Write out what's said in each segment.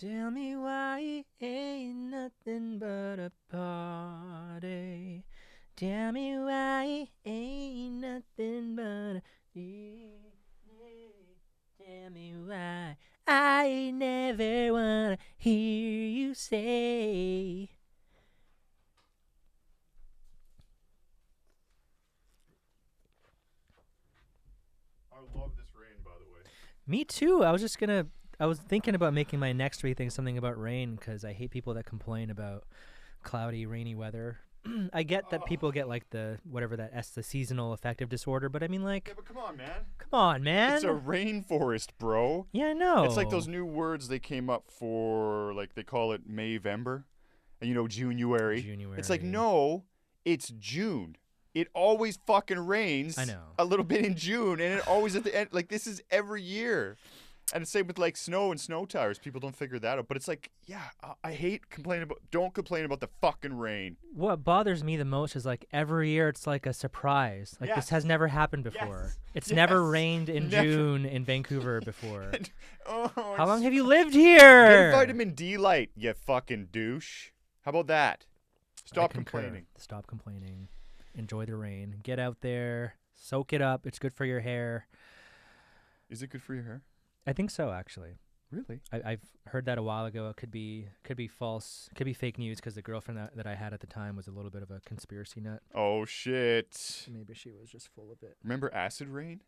Tell me why it ain't nothing but a party. Tell me why it ain't nothing but a... Tell me why I never wanna hear you say. I love this rain, by the way. Me too. I was thinking about making my next three things something about rain because I hate people that complain about cloudy, rainy weather. I get that people get like the seasonal affective disorder, but I mean, like, Yeah, but come on, man. come on, man. It's a rainforest, bro. Yeah, I know. It's like those new words they came up for, like they call it Mayvember, and January. It's like, no, it's June. It always fucking rains. I know. A little bit in June, and it always at the end. Like, this is every year. And the same with like snow and snow tires. People don't figure that out. But it's like, yeah, I hate complaining about. Don't complain about the fucking rain. What bothers me the most is like every year it's like a surprise. Like this has never happened before. Yes. It's never rained in June in Vancouver before. Oh, How long have you lived here? Get vitamin D light, you fucking douche. How about that? Stop complaining. Stop complaining. Enjoy the rain. Get out there. Soak it up. It's good for your hair. Is it good for your hair? I think so, actually. Really? I've heard that a while ago. It could be false. Could be fake news because the girlfriend that I had at the time was a little bit of a conspiracy nut. Oh, shit. Maybe she was just full of it. Remember acid rain?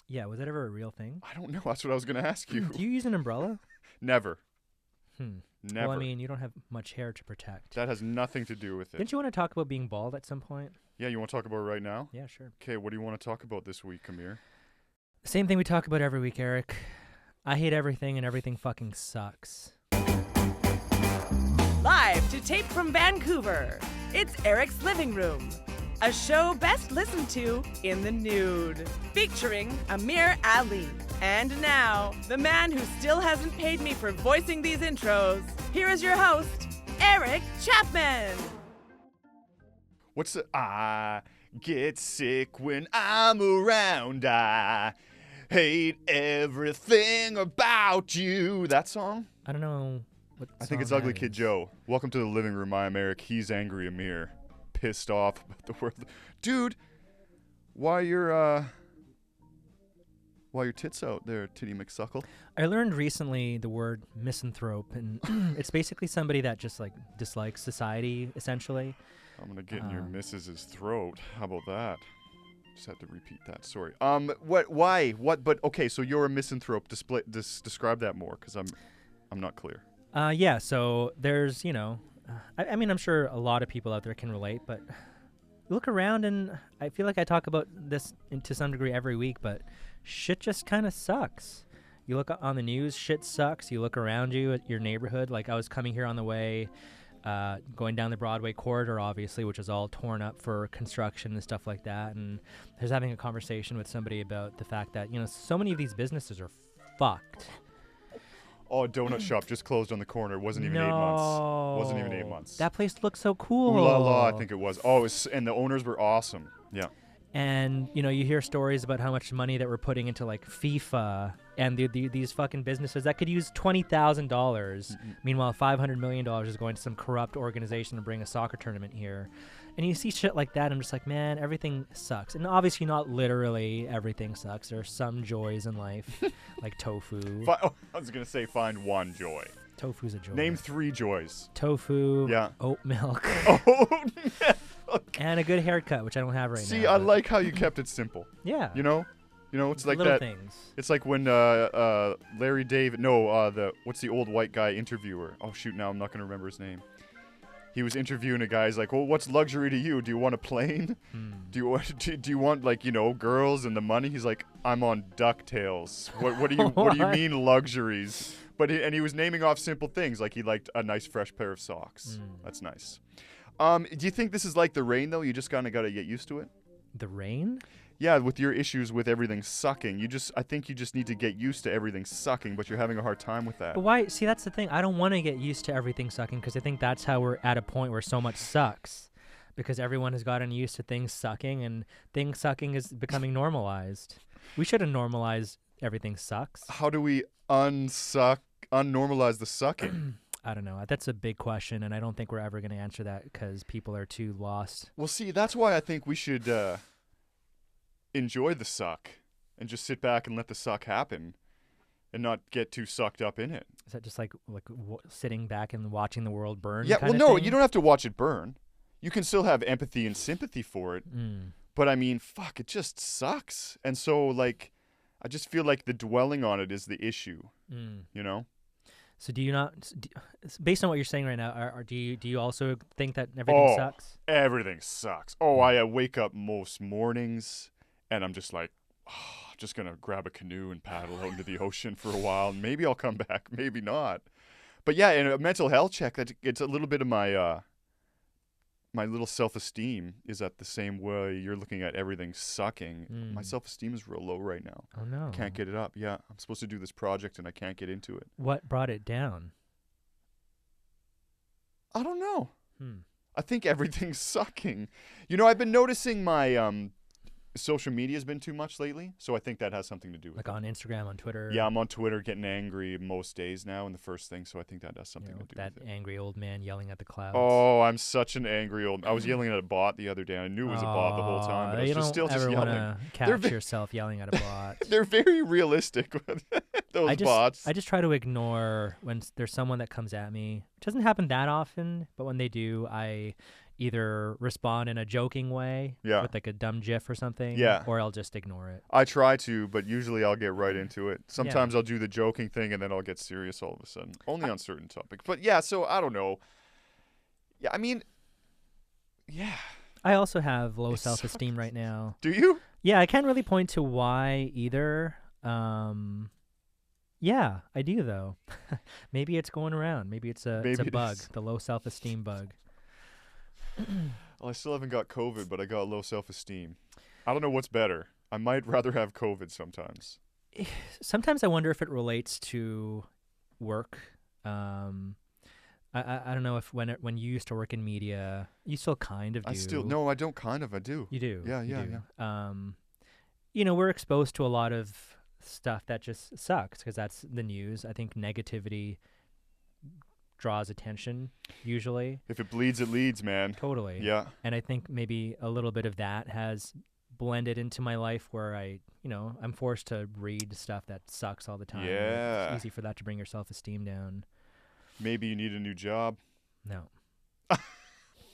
Yeah, was that ever a real thing? I don't know. That's what I was going to ask you. Do you use an umbrella? Never. Well, Never. I mean, you don't have much hair to protect. That has nothing to do with it. Didn't you want to talk about being bald at some point? Yeah, you want to talk about it right now? Yeah, sure. Okay, what do you want to talk about this week, Amir? Same thing we talk about every week, Eric. I hate everything and everything fucking sucks. Live to tape from Vancouver, it's Eric's Living Room, a show best listened to in the nude, featuring Amir Ali. And now, the man who still hasn't paid me for voicing these intros, here is your host, Eric Chapman. What's the... I get sick when I'm around. I hate everything about you. That song? I don't know what I think it's song Ugly that Kid is. Joe. Welcome to the living room. I am Eric. He's angry Amir. Pissed off about the world. Dude, why your tits out there, Titty McSuckle? I learned recently the word misanthrope, and it's basically somebody that just like dislikes society, essentially. I'm gonna get in your missus's throat. How about that? Just had to repeat that. Sorry. Why? What? But okay. So you're a misanthrope. Describe that more, because I'm not clear. Yeah. So there's, I mean, I'm sure a lot of people out there can relate, but look around, and I feel like I talk about this to some degree every week, but shit just kind of sucks. You look on the news, shit sucks. You look around you at your neighborhood. Like, I was coming here on the way, going down the Broadway corridor, obviously, which is all torn up for construction and stuff like that. And I was having a conversation with somebody about the fact that, so many of these businesses are fucked. Oh, a donut shop just closed on the corner. Wasn't even 8 months. Wasn't even 8 months. That place looks so cool. Ooh la la, I think it was. Oh, and the owners were awesome. Yeah. And, you hear stories about how much money that we're putting into, like, FIFA and these fucking businesses that could use $20,000. Mm-hmm. Meanwhile, $500 million is going to some corrupt organization to bring a soccer tournament here. And you see shit like that, I'm just like, man, everything sucks. And obviously not literally everything sucks. There are some joys in life, like tofu. I was going to say find one joy. Tofu's a joy. Name 3 joys. Tofu, yeah. Oat milk. Oat milk. And a good haircut, which I don't have right now. See, I like how you kept it simple. Yeah. It's like little that. Things. It's like when Larry David, what's the old white guy interviewer? Oh shoot, now I'm not gonna remember his name. He was interviewing a guy. He's like, well, what's luxury to you? Do you want a plane? Do you want like girls and the money? He's like, I'm on DuckTales. What do you mean luxuries? But he was naming off simple things, like he liked a nice fresh pair of socks. That's nice. Do you think this is like the rain though? You just kind of got to get used to it. The rain? Yeah, with your issues with everything sucking, I think you just need to get used to everything sucking, but you're having a hard time with that. But why? See, that's the thing. I don't want to get used to everything sucking because I think that's how we're at a point where so much sucks. Because everyone has gotten used to things sucking, and things sucking is becoming normalized. We should have normalized everything sucks. How do we unsuck unnormalize the sucking? I don't know. That's a big question, and I don't think we're ever going to answer that because people are too lost. Well, see, that's why I think we should enjoy the suck and just sit back and let the suck happen and not get too sucked up in it. Is that just like sitting back and watching the world burn? Yeah, kind well, of no, thing? you don't have to watch it burn. You can still have empathy and sympathy for it. But I mean, fuck, it just sucks. And so, like, I just feel like the dwelling on it is the issue, you know? So do you not, based on what you're saying right now, do you also think that everything sucks? Everything sucks. Oh, I wake up most mornings and I'm just like, I'm just going to grab a canoe and paddle out into the ocean for a while. And maybe I'll come back, maybe not. But yeah, in a mental health check, it's a little bit of my my little self-esteem is at the same way you're looking at everything sucking. My self-esteem is real low right now. Oh, no. Can't get it up. Yeah, I'm supposed to do this project and I can't get into it. What brought it down? I don't know. I think everything's sucking. You know, I've been noticing my social media has been too much lately, so I think that has something to do with Like it. on Instagram, on Twitter? Yeah, I'm on Twitter getting angry most days now, and the first thing, so I think that has something to do that with it. angry old man yelling at the clouds. Oh, I'm such an angry old... I was yelling at a bot the other day. I knew it was a bot the whole time, but I was just still just yelling. You don't yelling. ever want to catch yourself yelling at a bot. They're very realistic, those bots. I just try to ignore when there's someone that comes at me. It doesn't happen that often, but when they do, I either respond in a joking way with like a dumb gif or something, or I'll just ignore it. I try to, but usually I'll get right into it. Sometimes I'll do the joking thing and then I'll get serious all of a sudden, only on certain topics. But yeah, so I don't know. Yeah, I mean, yeah. I also have low self-esteem right now. Do you? Yeah, I can't really point to why either. Yeah, I do though. Maybe it's going around. Maybe it's a bug, the low self-esteem bug. Well, I still haven't got COVID, but I got low self-esteem. I don't know what's better. I might rather have COVID sometimes. Sometimes I wonder if it relates to work. I don't know if when you used to work in media, you still kind of do. No, I don't kind of. I do. You do. Yeah. You know, we're exposed to a lot of stuff that just sucks because that's the news. I think negativity draws attention usually. If it bleeds, it leads, man. Totally. Yeah. And I think maybe a little bit of that has blended into my life where I'm forced to read stuff that sucks all the time. Yeah. It's easy for that to bring your self-esteem down. Maybe you need a new job. No.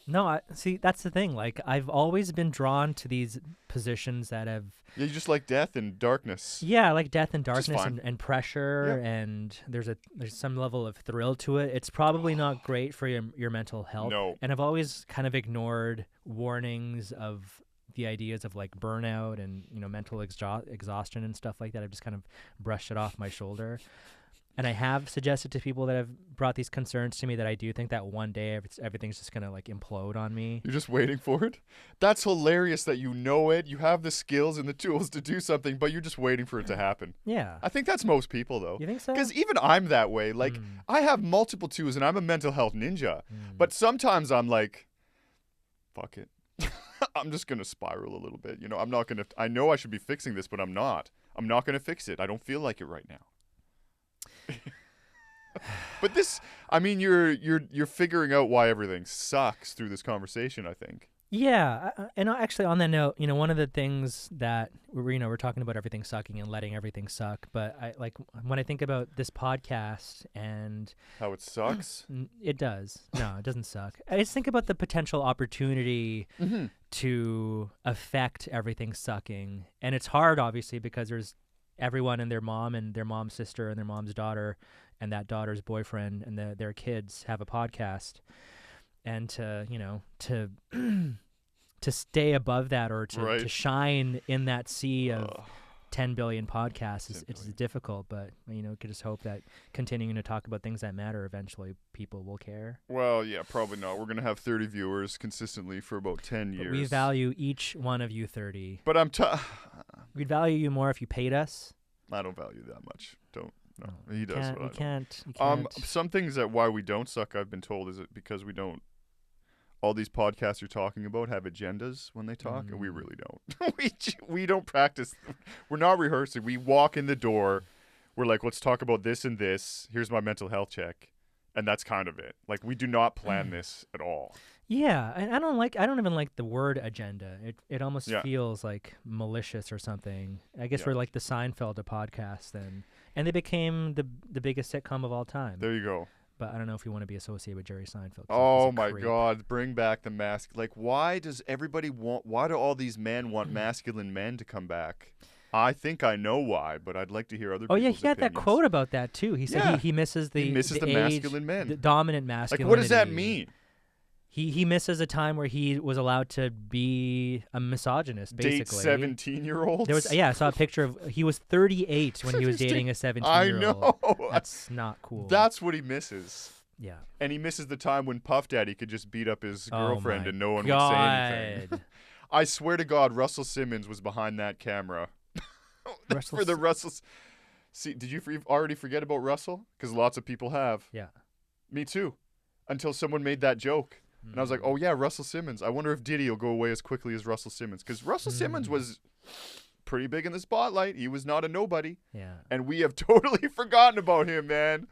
No, see, that's the thing. Like, I've always been drawn to these positions that have... Yeah, you just like death and darkness. Yeah, I like death and darkness fine. and pressure, and there's some level of thrill to it. It's probably not great for your mental health. No. And I've always kind of ignored warnings of the ideas of, like, burnout and, mental exhaustion and stuff like that. I've just kind of brushed it off my shoulder. And I have suggested to people that have brought these concerns to me that I do think that one day everything's just going to like implode on me. You're just waiting for it? That's hilarious that you know it. You have the skills and the tools to do something, but you're just waiting for it to happen. Yeah. I think that's most people, though. You think so? Because even I'm that way. Like, I have multiple tools and I'm a mental health ninja. But sometimes I'm like, fuck it. I'm just going to spiral a little bit. I'm not going to... I know I should be fixing this, but I'm not. I'm not going to fix it. I don't feel like it right now. But this, I mean, you're figuring out why everything sucks through this conversation, I think. Yeah, and actually on that note, one of the things that we're talking about everything sucking and letting everything suck, but I like when I think about this podcast and how it sucks. It does. No, it doesn't suck. I just think about the potential opportunity to affect everything sucking, and it's hard, obviously, because there's everyone and their mom and their mom's sister and their mom's daughter and that daughter's boyfriend and their kids have a podcast, and to stay above that or to shine in that sea of 10 billion podcasts it's difficult, but could just hope that continuing to talk about things that matter, eventually people will care. Well, yeah, probably not. We're gonna have 30 viewers consistently for about 10 years. But we value each one of you 30. But we'd value you more if you paid us. I don't value that much. No, No, he does. You can't. Some things that why we don't suck, I've been told, is it because we don't. All these podcasts you're talking about have agendas when they talk, and we really don't. we don't practice. We're not rehearsing. We walk in the door. we're like, let's talk about this and this. Here's my mental health check. And that's kind of it. Like, we do not plan this at all. Yeah, and I don't even like the word agenda. It almost feels like malicious or something. I guess we're like the Seinfeld of podcasts then. And they became the biggest sitcom of all time. There you go. But I don't know if you want to be associated with Jerry Seinfeld. Oh my God, bring back the mask. Like, why do all these men want masculine men to come back? I think I know why, but I'd like to hear other people's he had opinions. that quote about that too. He said he misses the masculine men. The dominant masculinity. Like, what does that mean? He misses a time where he was allowed to be a misogynist, basically. Date 17-year-olds? There was I saw a picture of he was 38 when he was dating a 17-year-old. I know. That's not cool. That's what he misses. Yeah. And he misses the time when Puff Daddy could just beat up his girlfriend and no one would say anything. I swear to God, Russell Simmons was behind that camera. For the Russells. See, did you already forget about Russell? Because lots of people have. Yeah. Me too. Until someone made that joke. And I was like, oh, yeah, Russell Simmons. I wonder if Diddy will go away as quickly as Russell Simmons. Because Russell Simmons was pretty big in the spotlight. He was not a nobody. Yeah. And we have totally forgotten about him, man.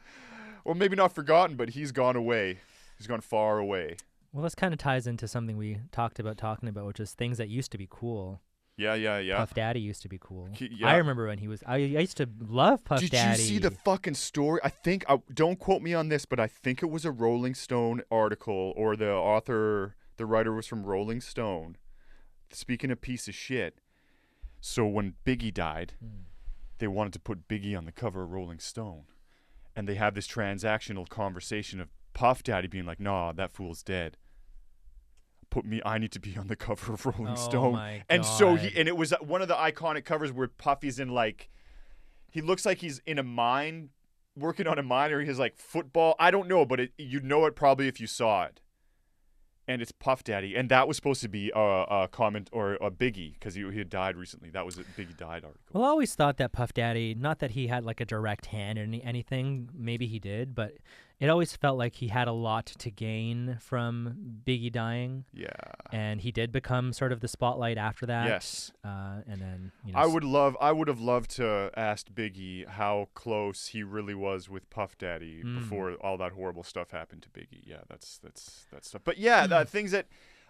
Or maybe not forgotten, but he's gone away. He's gone far away. Well, this kind of ties into something we talking about, which is things that used to be cool. Yeah. Puff Daddy used to be cool. Yeah. I remember when he was. I used to love Puff Daddy. Did you see the fucking story? I think, don't quote me on this, but I think it was a Rolling Stone article, or the writer was from Rolling Stone. Speaking of piece of shit. So when Biggie died, they wanted to put Biggie on the cover of Rolling Stone. And they have this transactional conversation of Puff Daddy being like, nah, that fool's dead. I need to be on the cover of Rolling Stone. My God. And so it was one of the iconic covers where Puffy's in, like, he looks like he's in a mine, working on a mine, or he's like football. I don't know, but you'd know it probably if you saw it. And it's Puff Daddy. And that was supposed to be a comment or a Biggie, because he had died recently. That was a Biggie died article. Well, I always thought that Puff Daddy, not that he had like a direct hand in anything, maybe he did, but it always felt like he had a lot to gain from Biggie dying. Yeah. And he did become sort of the spotlight after that. Yes. And then, I would have loved to ask Biggie how close he really was with Puff Daddy before all that horrible stuff happened to Biggie. Yeah, that's stuff. But yeah, the things that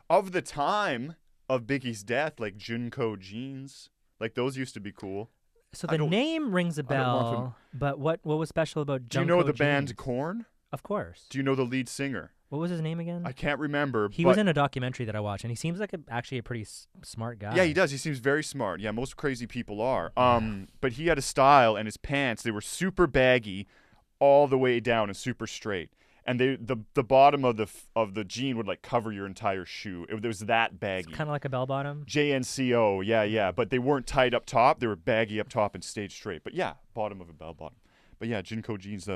of the time of Biggie's death, like Junko jeans, like those used to be cool. So the name rings a bell, but what was special about Junko? Do you know the jeans? band Korn? Of course. Do you know the lead singer? What was his name again? I can't remember. He was in a documentary that I watched, and he seems like actually a pretty smart guy. Yeah, he does. He seems very smart. Yeah, most crazy people are. But he had a style, and his pants, they were super baggy all the way down and super straight. And the bottom of the jean would like cover your entire shoe. It was that baggy. Kind of like a bell bottom. JNCO, yeah. But they weren't tight up top. They were baggy up top and stayed straight. But yeah, bottom of a bell bottom. But yeah, Junko jeans.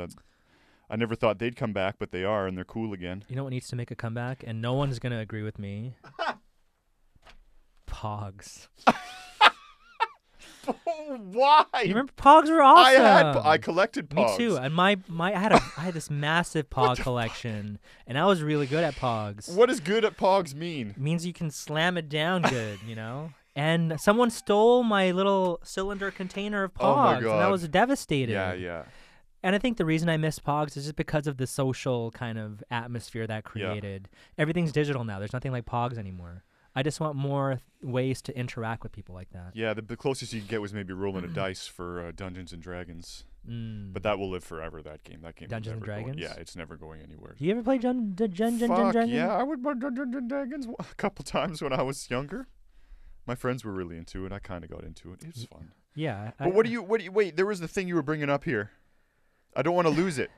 I never thought they'd come back, but they are, and they're cool again. You know what needs to make a comeback, and no one's gonna agree with me. Pogs. Why? You remember Pogs were awesome. I collected Pogs. Me too. And I had this massive Pog collection, and I was really good at Pogs. What does good at Pogs mean? It means you can slam it down good, you know? And someone stole my little cylinder container of Pogs, oh my God. and I was devastated. Yeah. And I think the reason I miss Pogs is just because of the social kind of atmosphere that created. Yeah. Everything's digital now. There's nothing like Pogs anymore. I just want more ways to interact with people like that. Yeah, the closest you could get was maybe rolling a dice for Dungeons and Dragons. But that will live forever, that game. Dungeons and Dragons? Yeah, it's never going anywhere. Do you ever play Dungeons and Dragons? Yeah, I would play Dungeons and Dragons a couple times when I was younger. My friends were really into it. I kind of got into it. It was fun. Yeah. But wait, there was the thing you were bringing up here. I don't want to lose it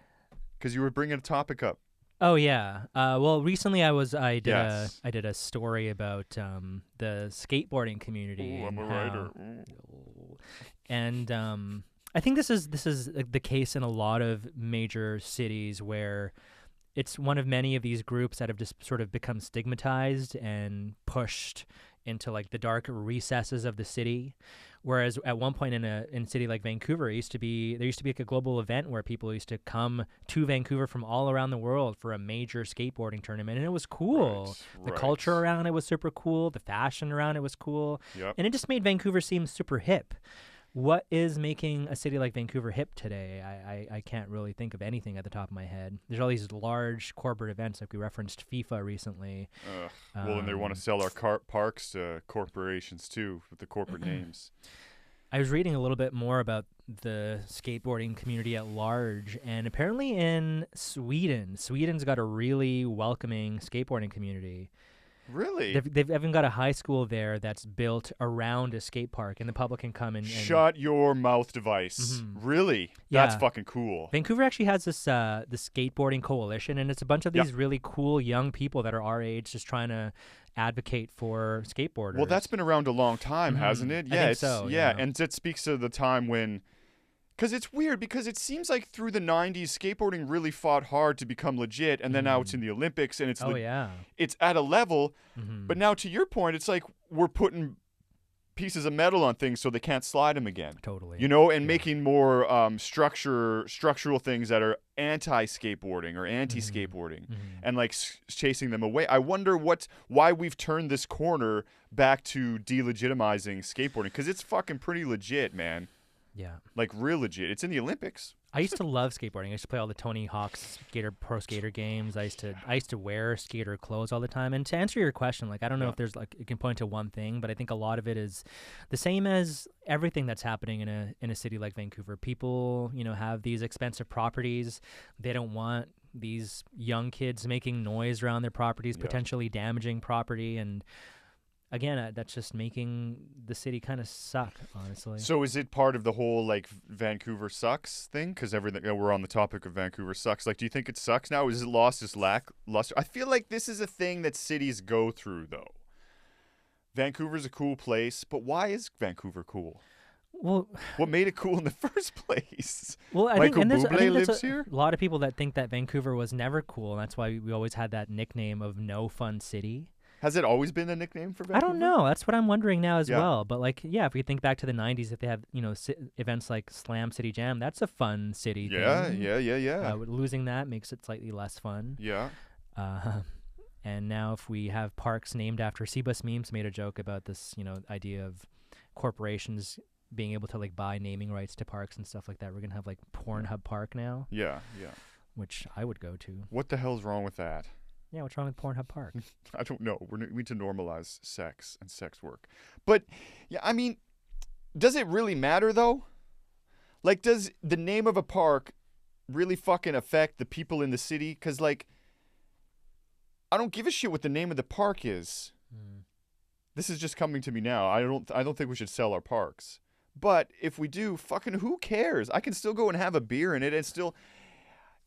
because you were bringing a topic up. Oh yeah. Well, recently I did a story about the skateboarding community. Ooh, I'm a writer. And I think this is the case in a lot of major cities where it's one of many of these groups that have just sort of become stigmatized and pushed into like the dark recesses of the city. Whereas at one point in a city like Vancouver, there used to be like a global event where people used to come to Vancouver from all around the world for a major skateboarding tournament, and it was cool. The culture around it was super cool. The fashion around it was cool, and it just made Vancouver seem super hip. what is making a city like Vancouver hip today? I can't really think of anything at the top of my head. There's all these large corporate events, like we referenced FIFA recently. Well, and they want to sell our parks to corporations too, with the corporate names. I was reading a little bit more about the skateboarding community at large, and apparently in Sweden's got a really welcoming skateboarding community. Really? They've even got a high school there that's built around a skate park, and the public can come and Shut your mouth device. Really? Yeah. That's fucking cool. Vancouver actually has this the skateboarding coalition, and it's a bunch of these really cool young people that are our age just trying to advocate for skateboarders. Well, that's been around a long time, hasn't it? Yeah, I think so. Yeah, and it speaks to the time when... Because it's weird, because it seems like through the 90s, skateboarding really fought hard to become legit, and then now it's in the Olympics, and it's it's at a level, but now to your point, it's like we're putting pieces of metal on things so they can't slide them again. Totally. You know, and making more structural things that are anti-skateboarding or anti-skateboarding, and like chasing them away. I wonder why we've turned this corner back to delegitimizing skateboarding, because it's fucking pretty legit, man. Yeah. Like real legit. It's in the Olympics. I used to love skateboarding. I used to play all the Tony Hawk's pro skater games. I used to wear skater clothes all the time. And to answer your question, like I don't know if there's like you can point to one thing, but I think a lot of it is the same as everything that's happening in a city like Vancouver. People, have these expensive properties. They don't want these young kids making noise around their properties, potentially damaging property, and again, that's just making the city kind of suck, honestly. So is it part of the whole, like, Vancouver sucks thing? Because everything, we're on the topic of Vancouver sucks. Like, do you think it sucks now? Is it lost its luster? I feel like this is a thing that cities go through, though. Vancouver's a cool place, but why is Vancouver cool? Well, what made it cool in the first place? Well, I Michael think Bublé there's lives here? a lot of people that think that Vancouver was never cool, and that's why we always had that nickname of No Fun City. Has it always been a nickname for Vancouver? I don't know. That's what I'm wondering now as well. But if we think back to the 90s, if they have, events like Slam City Jam, that's a fun city thing. Yeah. Losing that makes it slightly less fun. Yeah. And now if we have parks named after Seabus Memes made a joke about this, idea of corporations being able to like buy naming rights to parks and stuff like that. We're going to have like Pornhub Park now. Yeah. Which I would go to. What the hell's wrong with that? Yeah, what's wrong with Pornhub Park? I don't know. We need to normalize sex and sex work. But, yeah, I mean, does it really matter, though? Like, does the name of a park really fucking affect the people in the city? Because, like, I don't give a shit what the name of the park is. This is just coming to me now. I don't think we should sell our parks. But if we do, fucking who cares? I can still go and have a beer in it and still...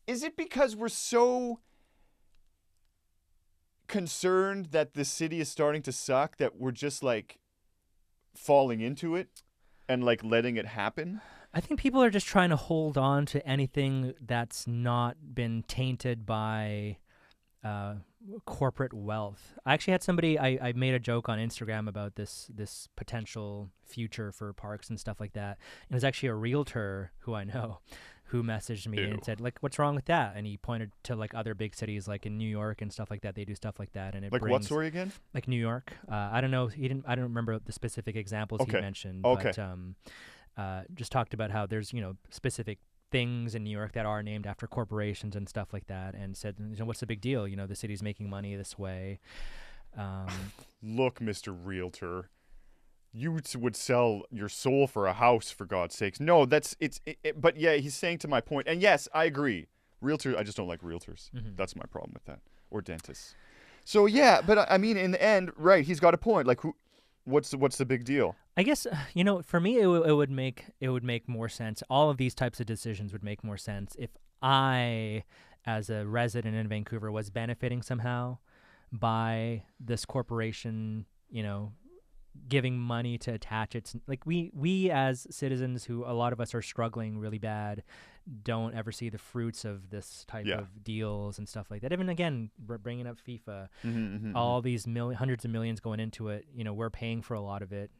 Is it because we're so... concerned that the city is starting to suck that we're just like falling into it and like letting it happen? I think people are just trying to hold on to anything that's not been tainted by corporate wealth. I actually had somebody, I made a joke on Instagram about this potential future for parks and stuff like that. And it was actually a realtor who I know who messaged me and said, like, what's wrong with that? And he pointed to like other big cities like in New York and stuff like that. They do stuff like that. And it like brings, what story again? Like New York. I don't know. I don't remember the specific examples he mentioned. Okay. But just talked about how there's, specific things in New York that are named after corporations and stuff like that, and said, what's the big deal? The city's making money this way. Look, Mr. Realtor, you would sell your soul for a house, for God's sakes. No, but yeah, he's saying to my point, and yes, I agree. Realtor, I just don't like realtors. That's my problem with that. Or dentists. So yeah, but I mean, in the end, right, he's got a point. Like, what's the big deal? I guess, for me, it would make more sense. All of these types of decisions would make more sense if I, as a resident in Vancouver, was benefiting somehow by this corporation, giving money to attach its, like we as citizens, who a lot of us are struggling really bad, don't ever see the fruits of this type of deals and stuff like that. Even again, bringing up FIFA, all these hundreds of millions going into it, we're paying for a lot of it.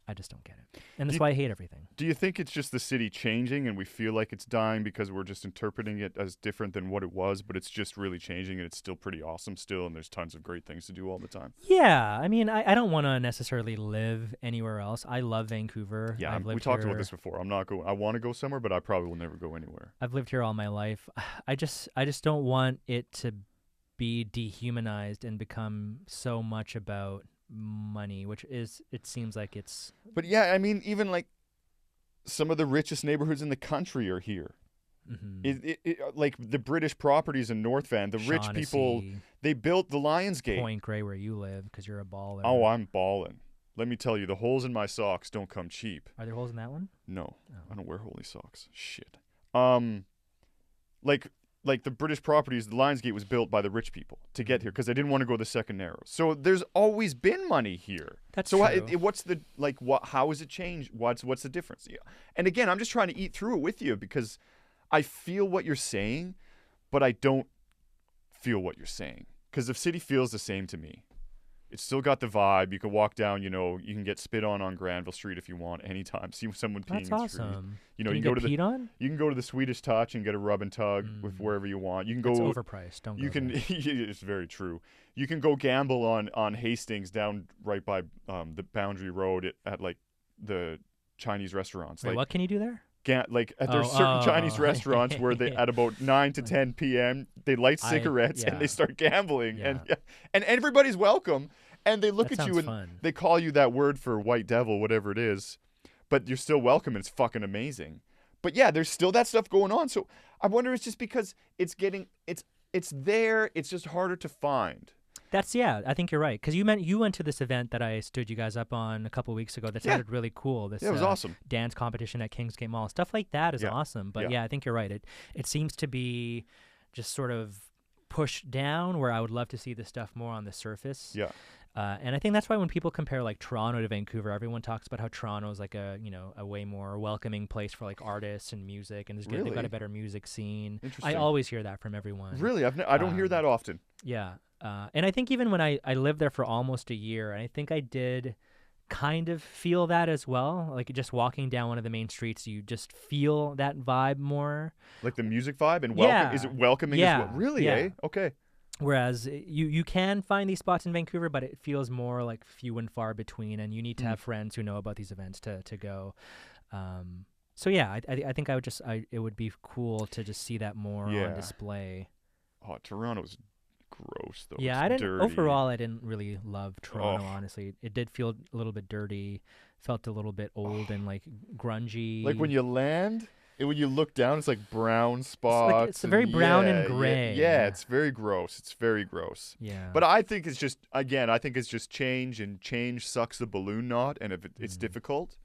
I just don't get it. And that's why I hate everything. Do you think it's just the city changing and we feel like it's dying because we're just interpreting it as different than what it was, but it's just really changing and it's still pretty awesome still, and there's tons of great things to do all the time? Yeah. I mean, I don't want to necessarily live anywhere else. I love Vancouver. Yeah, I've lived we talked here. about this before. I'm not going. I want to go somewhere, but I probably will never go anywhere. I've lived here all my life. I just don't want it to be dehumanized and become so much about money, which is, it seems like it's. But yeah, I mean, even like some of the richest neighborhoods in the country are here. Like the British properties in North Van, the rich people, they built the Lions Gate. Point Grey, where you live, because you're a baller. Oh, I'm balling. Let me tell you, the holes in my socks don't come cheap. Are there holes in that one? No, Oh. I don't wear holy socks. Shit. Like the British properties, the Lions Gate was built by the rich people to get here because they didn't want to go the second narrows. So there's always been money here. That's so true. What's the like? How has it changed? What's the difference? Yeah. And again, I'm just trying to eat through it with you because I feel what you're saying, but I don't feel what you're saying because the city feels the same to me. It's still got the vibe. You can walk down, you can get spit on Granville Street if you want anytime. See someone peeing That's in the awesome. street. Can You you go get to peed on? you can go to the Swedish Touch and get a rub and tug with wherever you want. You can go. It's overpriced. Don't You go can. there. It's very true. You can go gamble on Hastings down right by the Boundary Road at like the Chinese restaurants. Wait, like what can you do there? There's certain Chinese restaurants where they at about 9 to 10 p.m. they light cigarettes and they start gambling and everybody's welcome. And they look That at you sounds and fun. they call you that word for white devil, whatever it is, but you're still welcome and it's fucking amazing. But yeah, there's still that stuff going on. So I wonder, it's just because it's there, it's just harder to find. I think you're right. Because you went to this event that I stood you guys up on a couple weeks ago that sounded really cool. This it was awesome. Dance competition at Kingsgate Mall. Stuff like that is awesome. But I think you're right. It seems to be just sort of pushed down where I would love to see this stuff more on the surface. Yeah. And I think that's why when people compare like Toronto to Vancouver, everyone talks about how Toronto is like a way more welcoming place for like artists and music, and they've got a better music scene. Interesting. I always hear that from everyone. Really, I don't hear that often. Yeah, and I think even when I lived there for almost a year, and I think I did kind of feel that as well. Like just walking down one of the main streets, you just feel that vibe more. Like the music vibe and welcome. Is it welcoming as well? Really? Eh? Okay. Whereas you can find these spots in Vancouver, but it feels more like few and far between, and you need to have friends who know about these events to go. So yeah, I think it would be cool to just see that more on display. Oh, Toronto's gross though. Yeah, It's dirty. Overall, I didn't really love Toronto. Honestly, it did feel a little bit dirty, felt a little bit old and like grungy. Like when you land. When you look down, it's like brown spots. It's very brown and gray. Yeah, it's very gross. It's very gross. Yeah. But I think it's just, change, and change sucks the balloon knot, and if it's difficult,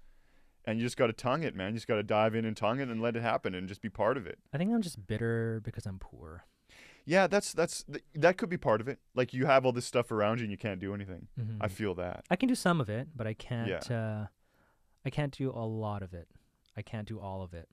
and you just got to tongue it, man. You just got to dive in and tongue it and let it happen and just be part of it. I think I'm just bitter because I'm poor. Yeah, that could be part of it. Like you have all this stuff around you and you can't do anything. I feel that. I can do some of it, but I can't. I can't do a lot of it. I can't do all of it.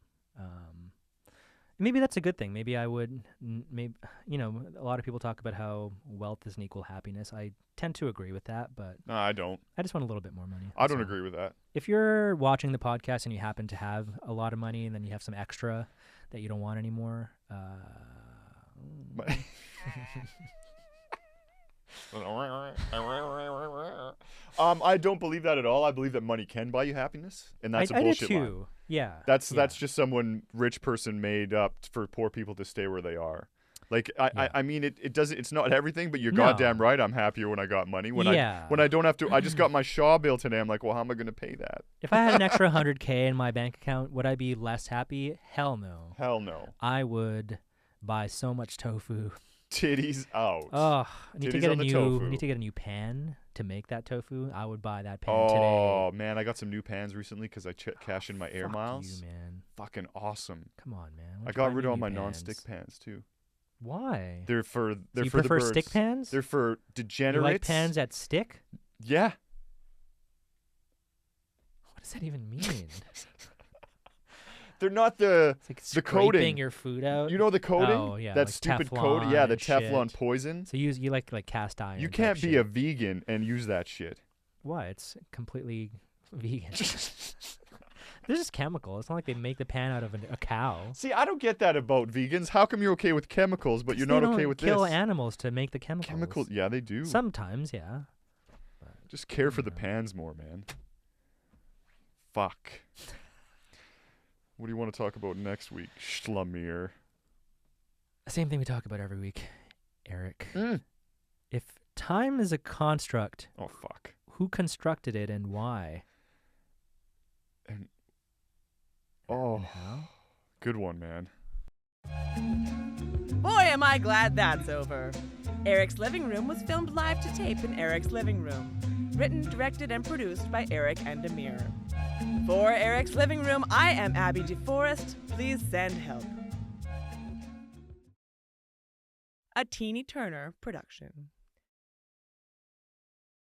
Maybe that's a good thing. Maybe I would. Maybe a lot of people talk about how wealth doesn't equal happiness. I tend to agree with that, but no, I don't. I just want a little bit more money. I don't agree with that. If you're watching the podcast and you happen to have a lot of money and then you have some extra that you don't want anymore, I don't believe that at all. I believe that money can buy you happiness, and that's a bullshit I do too. line. Yeah, that's just someone rich person made up for poor people to stay where they are. Like I mean it doesn't. It's not everything, but you're goddamn right. I'm happier when I got money. When I don't have to. I just got my Shaw bill today. I'm like, well, how am I going to pay that? If I had an extra $100K in my bank account, would I be less happy? Hell no. Hell no. I would buy so much tofu. Titties out. Oh, I need to get a new pan to make that tofu. I would buy that pan today. Oh man, I got some new pans recently because I cashed in my air Fuck miles. you, man. Fucking awesome. Come on, man. I got rid of all my non-stick pans too. Why? They're for you the prefer birds. stick pans? They're for degenerates. You like pans that stick? Yeah. What does that even mean? They're not the it's the like coating. Scraping your food out. You know the coating? Oh yeah, that like stupid Teflon coating. Yeah, the and Teflon shit. poison. So you like cast iron. You can't be shit. a vegan and use that shit. Why? It's completely Vegan. They're just chemical. It's not like they make the pan out of a cow. See, I don't get that about vegans. How come you're okay with chemicals, but you're not okay with kill this? animals to make the chemicals. Chemicals, yeah, they do. Sometimes, yeah. Just care for the pans more, man. Fuck. What do you want to talk about next week, Schlumir? Same thing we talk about every week, Eric. If time is a construct, Oh, fuck. who constructed it and why? Oh, And how? good one, man. Boy, am I glad that's over. Eric's Living Room was filmed live to tape in Eric's living room. Written, directed, and produced by Eric and Amir. For Eric's Living Room, I am Abby DeForest. Please send help. A Teeny Turner production.